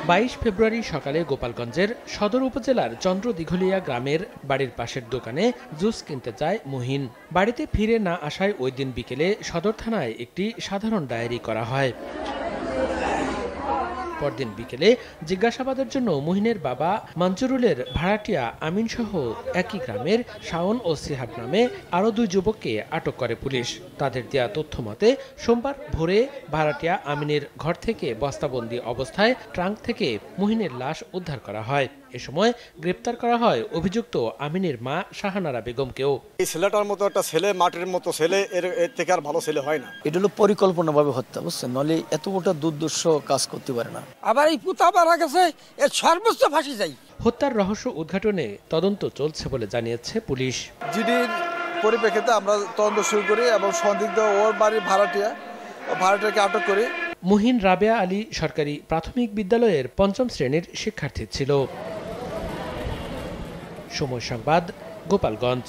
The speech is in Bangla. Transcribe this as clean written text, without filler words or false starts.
22 ফেব্রুয়ারি সকালে গোপালগঞ্জের সদর উপজেলার চন্দ্রদিঘলিয়া গ্রামের বাড়ির পাশের দোকানে জুস কিনতে যায় মুহিন। বাড়িতে ফিরে না আসায় ওই দিন বিকেলে সদর থানায় একটি সাধারণ ডায়েরি করা হয়। পরদিন বিকেলে জিজ্ঞাসাবাদের জন্য মুহিনের বাবা মঞ্জুরুলের ভাড়াটিয়া আমিন সহ একই গ্রামের শাওন ও সিহাব নামে আরও 2 যুবককে আটক করে পুলিশ। তাদের দেয়া তথ্য মতে সোমবার ভোরে ভাড়াটিয়া আমিনের ঘর থেকে বস্তাবন্দি অবস্থায় ট্রাঙ্ক থেকে মুহিনের লাশ উদ্ধার করা হয়। এ সময় গ্রেপ্তার করা হয় অভিযুক্ত আমিনের মা শাহানারা বেগমকেও। এই ছেলেটার মতো একটা ছেলে, মাটির মতো ছেলে, এর থেকে আর ভালো ছেলে হয় না। এটা হলো পরিকল্পনাভাবে হত্যা, বুঝছেন, নলে এত বড় দুর্দর্শ কাজ করতে পারে না। আবার এই পুতা মারা গেছে, এর সর্বোচ্চ ফাঁসি চাই। হত্যার রহস্য উদ্ঘাটনে তদন্ত চলছে বলে জানিয়েছে পুলিশ। জিডির পরিপ্রেক্ষিতে আমরা তদন্ত শুরু করি এবং সন্দিগ্ধ ওর বাড়ির ভাড়াটিয়াকে আটক করি। মুহিন রাবেয়া আলী সরকারি প্রাথমিক বিদ্যালয়ের 5ম শ্রেণীর শিক্ষার্থী ছিল। সময় সংবাদ, গোপালগঞ্জ।